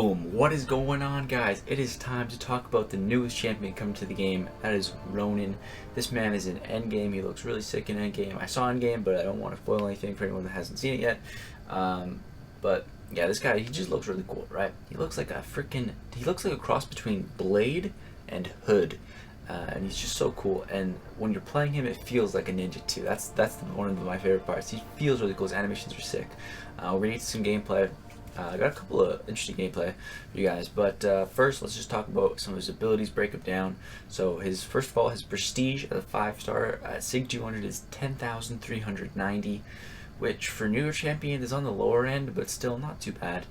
Boom! What is going on, guys? It is time to talk about the newest champion coming to the game. That is Ronin. This man is in endgame. He looks really sick in endgame. I saw endgame, but I don't want to spoil anything for anyone that hasn't seen it yet. But yeah, this guy, he just looks really cool, right? He looks like a cross between Blade and Hood. And he's just so cool, and when you're playing him, it feels like a ninja too. That's one of my favorite parts. He feels really cool. His animations are sick. We're gonna get some gameplay. I got a couple of interesting gameplay for you guys, but first let's just talk about some of his abilities, break them down. So first of all, his prestige at a 5-star at Sig 200 is 10,390, which for newer champion is on the lower end, but still not too bad.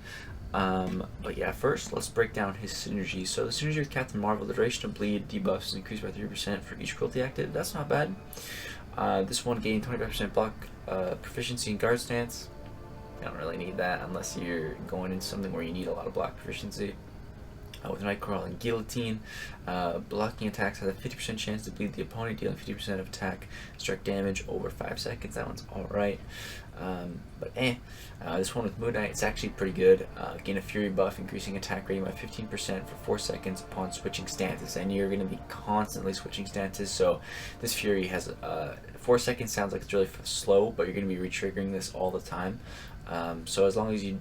But yeah, first let's break down his synergy. So the synergy with Captain Marvel, the duration of bleed debuffs is increased by 3% for each cruelty active. That's not bad. This one gained 25% block proficiency in guard stance. You don't really need that unless you're going into something where you need a lot of block proficiency. With Nightcrawler and Guillotine, blocking attacks has a 50% chance to bleed the opponent, dealing 50% of attack strike damage over 5 seconds. That one's alright. This one with Moon Knight, it's actually pretty good. Gain a Fury buff, increasing attack rating by 15% for 4 seconds upon switching stances. And you're going to be constantly switching stances, so this Fury has 4 seconds sounds like it's really slow, but you're going to be re-triggering this all the time. So as long as you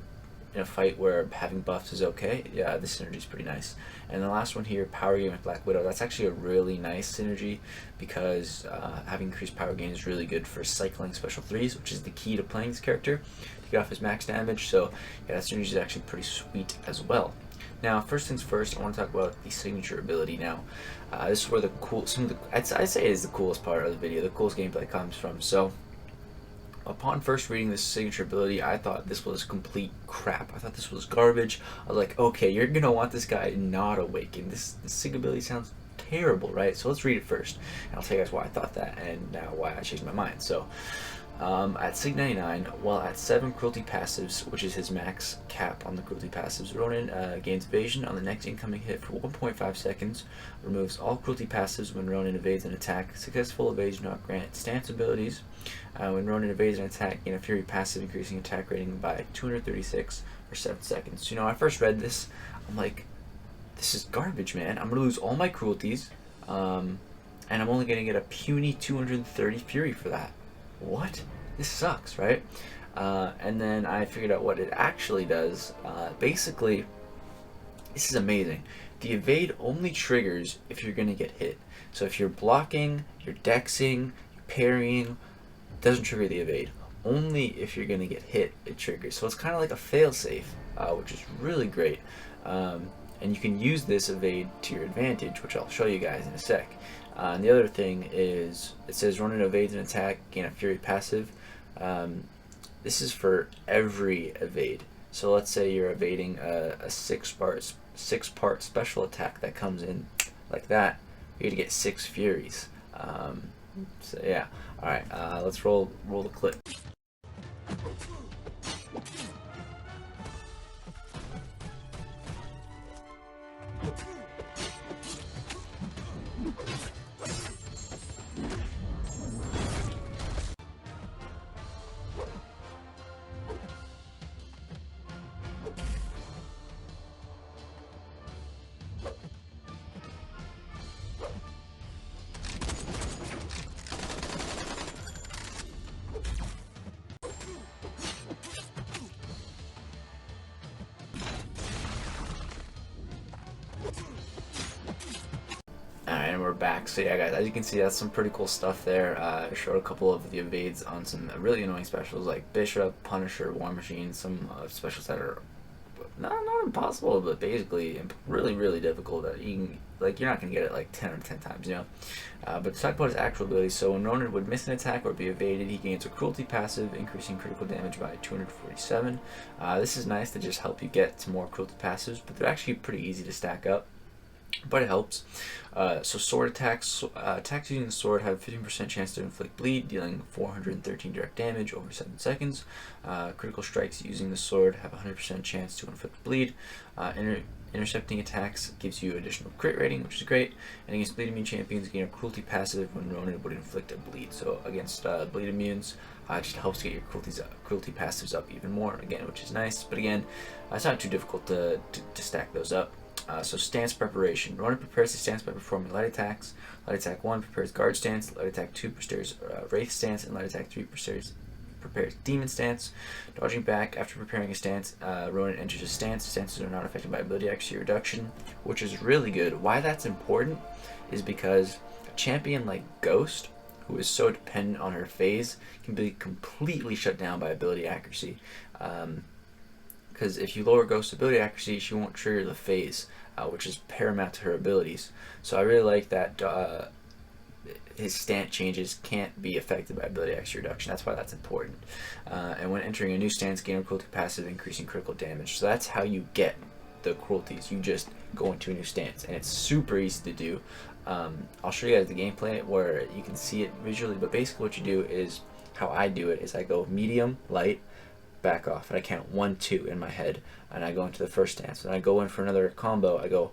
in a fight where having buffs is okay, yeah, this synergy is pretty nice. And the last one here, Power Gain with Black Widow, that's actually a really nice synergy because having increased power gain is really good for cycling special 3s, which is the key to playing this character to get off his max damage. So yeah, that synergy is actually pretty sweet as well. Now, first things first, I want to talk about the signature ability. Now, this is where I'd say it is the coolest part of the video, the coolest gameplay comes from. So upon first reading this signature ability, I thought this was complete crap. I thought this was garbage. I was like, okay, you're gonna want this guy not awakened. This sig ability sounds terrible, right? So let's read it first, and I'll tell you guys why I thought that and now why I changed my mind. So at Sig 99, while at 7 cruelty passives, which is his max cap on the cruelty passives, Ronin gains evasion on the next incoming hit for 1.5 seconds, removes all cruelty passives when Ronin evades an attack. Successful evasion not grant stance abilities. When Ronin evades an attack, gain a Fury passive, increasing attack rating by 236 for 7 seconds. You know, I first read this, I'm like, this is garbage, man. I'm gonna lose all my cruelties, and I'm only gonna get a puny 230 Fury for that. What? This sucks, right? And then I figured out what it actually does. Basically, this is amazing. The evade only triggers if you're going to get hit. So if you're blocking, you're dexing, you're parrying, it doesn't trigger the evade. Only if you're going to get hit, it triggers. So it's kind of like a failsafe, which is really great. And you can use this evade to your advantage, which I'll show you guys in a sec. And the other thing is, it says Ronin evades an attack, gain a Fury passive. This is for every evade. So let's say you're evading a six-part special attack that comes in like that. You're gonna get 6 Furies. So yeah. All right. Let's roll the clip. Alright, and we're back. So yeah, guys, as you can see, that's some pretty cool stuff there. I showed a couple of the evades on some really annoying specials like Bishop, Punisher, War Machine, some specials that are not impossible, but basically really difficult. That you're not gonna get it like 10 or 10 times, you know. But to talk about his actual abilities, so when Ronin would miss an attack or be evaded, he gains a cruelty passive, increasing critical damage by 247. This is nice to just help you get to more cruelty passives, but they're actually pretty easy to stack up. But it helps. So sword attacks. Attacks using the sword have a 15% chance to inflict bleed, dealing 413 direct damage over 7 seconds. Critical strikes using the sword have a 100% chance to inflict bleed. intercepting attacks gives you additional crit rating, which is great. And against bleed immune champions, gain a cruelty passive when Ronin would inflict a bleed. So against bleed immunes, it just helps get your cruelty passives up even more, again, which is nice. But again, it's not too difficult to stack those up. So stance preparation. Ronin prepares the stance by performing light attacks. Light attack 1 prepares guard stance. Light attack 2 prepares wraith stance, and light attack 3 prepares demon stance. Dodging back after preparing a stance, Ronin enters a stance. Stances are not affected by ability accuracy reduction, which is really good. Why that's important is because a champion like Ghost, who is so dependent on her phase, can be completely shut down by ability accuracy. Because if you lower Ghost's ability accuracy, she won't trigger the phase, which is paramount to her abilities. So I really like that his stance changes can't be affected by ability accuracy reduction. That's why that's important. And when entering a new stance, gain a cruelty passive, increasing critical damage. So that's how you get the cruelties. You just go into a new stance, and it's super easy to do. I'll show you guys the gameplay where you can see it visually, but basically what you do is, how I do it is I go medium, light, back off, and I count 1, 2 in my head, and I go into the first stance. And I go in for another combo, I go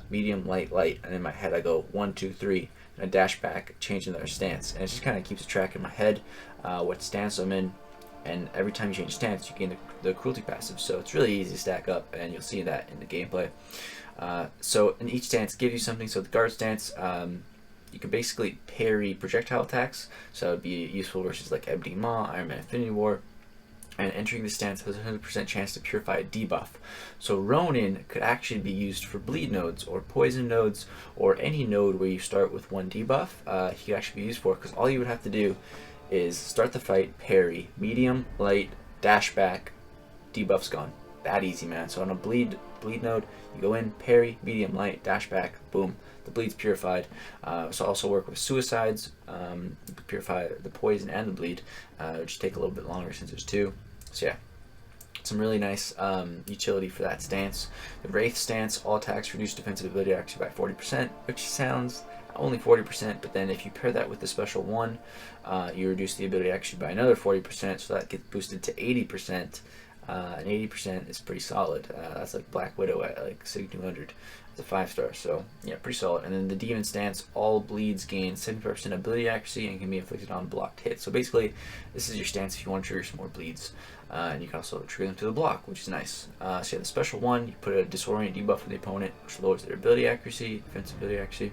medium, light, light, and in my head I go 1, 2, 3, and I dash back, change another stance. And it just kind of keeps track in my head what stance I'm in, and every time you change stance, you gain the cruelty passive. So it's really easy to stack up, and you'll see that in the gameplay. So in each stance give you something. So the guard stance, you can basically parry projectile attacks, so it would be useful versus like Ebony Maw, Iron Man Infinity War. And entering the stance has a 100% chance to purify a debuff. So Ronin could actually be used for bleed nodes or poison nodes or any node where you start with 1 debuff. He could actually be used for, because all you would have to do is start the fight, parry, medium, light, dash back, debuff's gone. That easy, man. So on a bleed node, you go in, parry, medium, light, dash back, boom, the bleed's purified. So also work with suicides, you can purify the poison and the bleed, which take a little bit longer since there's 2. So yeah, some really nice utility for that stance. The Wraith stance, all attacks reduce defensive ability accuracy by 40%, which sounds only 40%, but then if you pair that with the special 1, you reduce the ability accuracy by another 40%, so that gets boosted to 80%. And 80% is pretty solid. That's like Black Widow at like 6200. It's a 5-star, so yeah, pretty solid. And then the Demon stance, all bleeds gain 75% ability accuracy and can be inflicted on blocked hits. So basically, this is your stance if you want to trigger some more bleeds. And you can also trigger them to the block, which is nice. So yeah, the special 1, you put a disorient debuff on the opponent, which lowers their ability accuracy, defensive ability accuracy,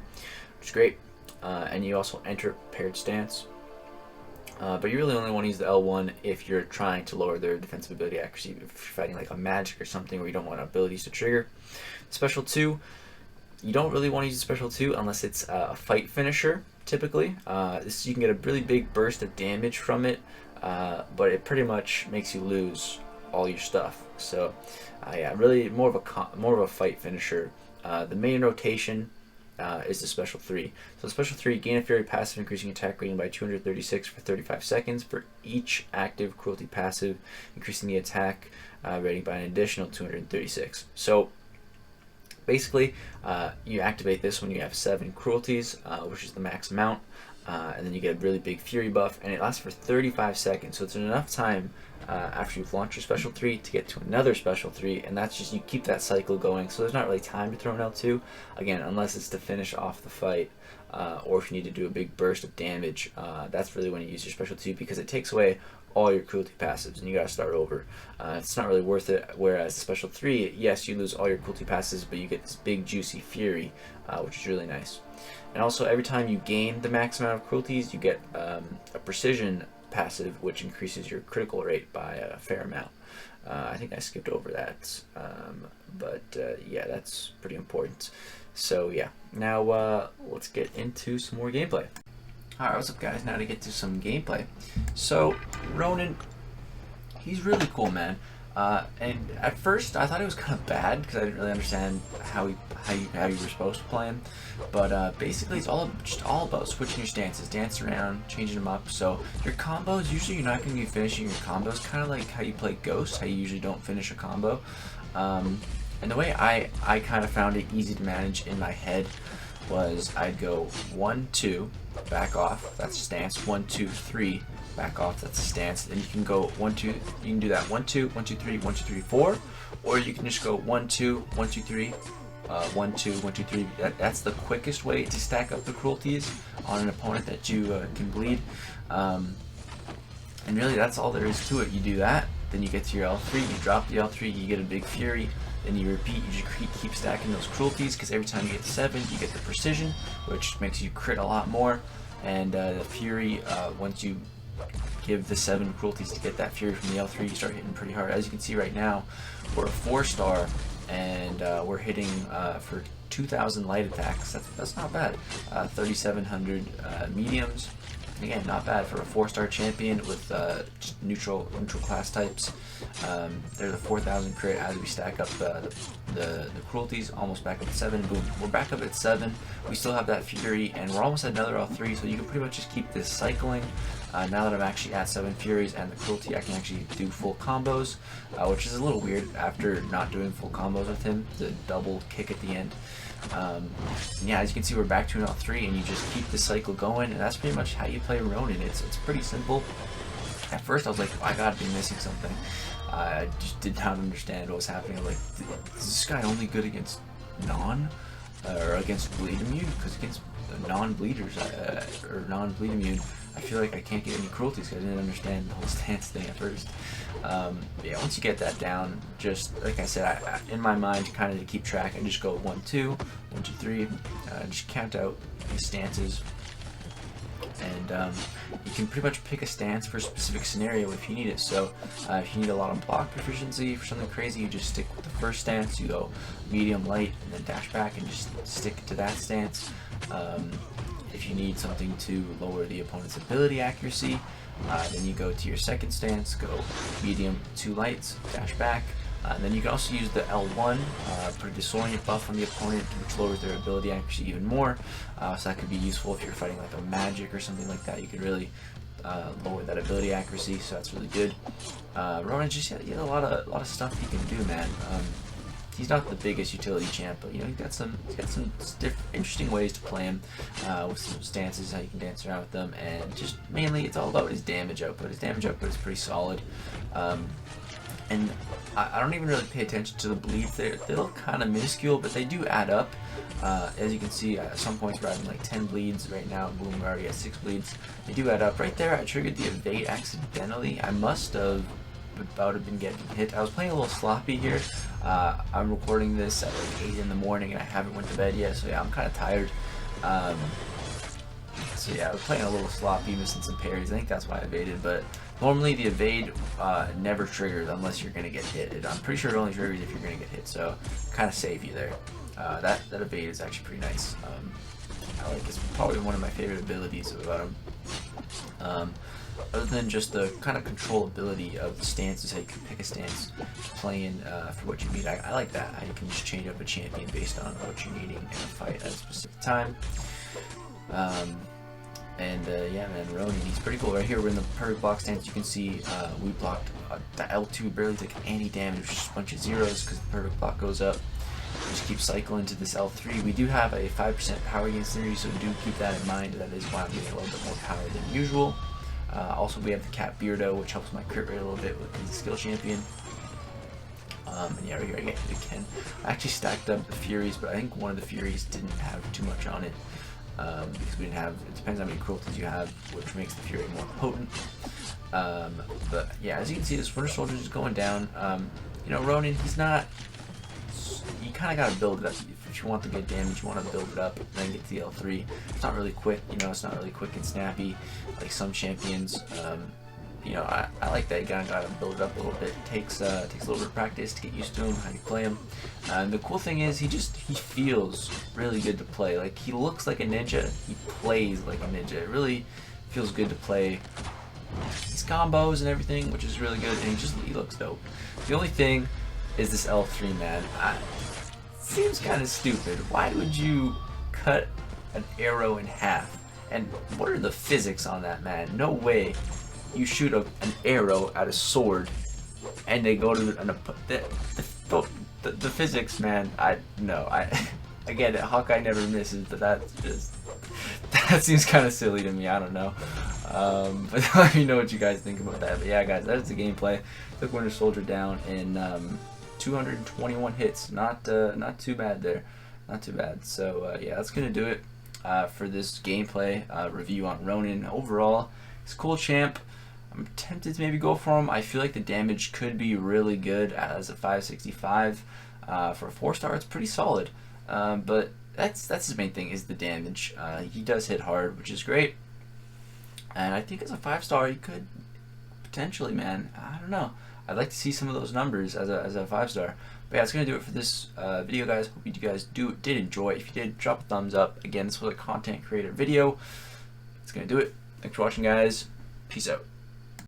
which is great. And you also enter paired stance. But you really only want to use the L1 if you're trying to lower their defensive ability accuracy, if you're fighting like a magic or something where you don't want abilities to trigger. Special 2, you don't really want to use the special 2 unless it's a fight finisher, typically. You can get a really big burst of damage from it, but it pretty much makes you lose all your stuff. So yeah, really more of a fight finisher. The main rotation is the special 3. So the special 3, gain a fury passive, increasing attack rating by 236 for 35 seconds for each active cruelty passive, increasing the attack rating by an additional 236. So basically, you activate this when you have 7 cruelties, which is the max amount, and then you get a really big fury buff, and it lasts for 35 seconds. So it's enough time after you've launched your special 3 to get to another special 3, and that's just, you keep that cycle going. So there's not really time to throw an L2, again, unless it's to finish off the fight, or if you need to do a big burst of damage. That's really when you use your special 2, because it takes away all your cruelty passives and you gotta start over. It's not really worth it, whereas the special 3, yes, you lose all your cruelty passives, but you get this big juicy fury, which is really nice. And also, every time you gain the max amount of cruelties, you get a precision passive, which increases your critical rate by a fair amount. I think I skipped over that, but yeah, that's pretty important. So yeah, now let's get into some more gameplay. Alright, what's up guys? Now to get to some gameplay. So, Ronin, he's really cool, man. And at first I thought it was kind of bad because I didn't really understand how you were supposed to play him. But basically it's just all about switching your stances, dancing around, changing them up. So your combos, usually you're not going to be finishing your combos, kind of like how you play Ghost, how you usually don't finish a combo. And the way I kind of found it easy to manage in my head was I'd go 1, 2, back off, that's stance, 1, 2, 3, back off, that's a stance. Then you can go 1, 2, you can do that 1, 2, 1, 2, 3, 1, 2, 3, 4, or you can just go 1, 2, 1, 2, 3, 1, 2, 1, 2, 3. That's the quickest way to stack up the cruelties on an opponent that you can bleed. And really, that's all there is to it. You do that, then you get to your L3, you drop the L3, you get a big fury, then you repeat, you just keep stacking those cruelties, because every time you get to 7, you get the precision, which makes you crit a lot more, and the fury, once you give the 7 cruelties to get that fury from the L3, you start hitting pretty hard. As you can see right now, we're a 4-star, and we're hitting for 2,000 light attacks. That's not bad. 3,700 mediums. Again, not bad for a 4-star champion with just neutral class types. There's a 4,000 crit as we stack up the cruelties, almost back up at 7. Boom, we're back up at 7. We still have that fury, and we're almost at another L3, so you can pretty much just keep this cycling. Now that I'm actually at 7 furies and the cruelty, I can actually do full combos, which is a little weird after not doing full combos with him, the double kick at the end. Yeah, as you can see, we're back to an L3, and you just keep the cycle going, and that's pretty much how you play Ronin. It's pretty simple. At first I was like, oh, I gotta be missing something. I just did not understand what was happening. I'm like, is this guy only good against or against bleed immune? Because against non-bleeders or non-bleed immune, I feel like I can't get any cruelties because I didn't understand the whole stance thing at first. Yeah, once you get that down, just like I said, in my mind, kind of to keep track, I just go 1, 2, 1, 2, 3, just count out these stances, and you can pretty much pick a stance for a specific scenario if you need it. So if you need a lot of block proficiency for something crazy, you just stick with the first stance, you go medium, light, and then dash back and just stick to that stance. If you need something to lower the opponent's ability accuracy, then you go to your second stance, go medium, 2 lights, dash back. And then you can also use the L1, put a disorient buff on the opponent, which lowers their ability accuracy even more. So that could be useful if you're fighting like a magic or something like that. You could really lower that ability accuracy, so that's really good. Ronin just he has a lot of stuff he can do, man. He's not the biggest utility champ, but you know he's got some interesting ways to play him with some stances, how you can dance around with them, and just mainly it's all about his damage output. His damage output is pretty solid, and I don't even really pay attention to the bleeds. They look kind of minuscule, but they do add up. As you can see, at some points we're having like 10 bleeds right now. Boom, we're already at 6 bleeds. They do add up. Right there, I triggered the evade accidentally. I must have about have been getting hit. I was playing a little sloppy here. I'm recording this at like 8 in the morning and I haven't went to bed yet, so yeah, I'm kind of tired. So yeah, I was playing a little sloppy, missing some parries. I think that's why I evaded, but normally the evade never triggers unless you're going to get hit. I'm pretty sure it only triggers if you're going to get hit, so kind of save you there. That evade is actually pretty nice. I like it's probably one of my favorite abilities about him. Other than just the kind of controllability of the stances, how you can pick a stance to play in for what you need. I like that, how you can just change up a champion based on what you're needing in a fight at a specific time. Yeah, man, Ronin, he's pretty cool. Right here, we're in the perfect block stance. You can see we blocked the L2, barely took any damage, which is just a bunch of zeros because the perfect block goes up. We just keep cycling to this L3. We do have a 5% power gain synergy, so do keep that in mind. That is why I'm getting a little bit more power than usual. Also, we have the Cat Beardo, which helps my crit rate a little bit with the skill champion. And yeah, right here I get hit again. I actually stacked up the Furies, but I think one of the Furies didn't have too much on it. Because we didn't have, it depends how many cruelties you have, which makes the Fury more potent. But yeah, as you can see, this Winter Soldier is going down. You know, Ronin, he's not, you kind of got to build it up. If you want the good damage, you want to build it up and then get to the L3. It's not really quick, you know, it's not really quick and snappy like some champions. You know, I like that. You kind of got to build it up a little bit. It takes a little bit of practice to get used to him, how you play him. And the cool thing is, he feels really good to play. Like, he looks like a ninja, he plays like a ninja. It really feels good to play his combos and everything, which is really good, and he looks dope. The only thing is this L3, man. Seems kind of stupid. Why would you cut an arrow in half? And what are the physics on that, man? No way you shoot an arrow at a sword and they go to the physics, man. Again, Hawkeye never misses, but that seems kind of silly to me. I don't know. But let me know what you guys think about that. But yeah, guys, that's the gameplay. Took Winter Soldier down in 221 hits. Not too bad there. Not too bad. So yeah, that's gonna do it for this gameplay review on Ronin. Overall, he's a cool champ. I'm tempted to maybe go for him. I feel like the damage could be really good as a 565. For a 4-star, it's pretty solid. But that's his main thing, is the damage. He does hit hard, which is great. And I think as a 5-star, he could potentially, man. I don't know. I'd like to see some of those numbers as a 5-star. But yeah, that's gonna do it for this video, guys. Hope you guys did enjoy. If you did, drop a thumbs up. Again, this was a content creator video. It's gonna do it. Thanks for watching, guys. Peace out.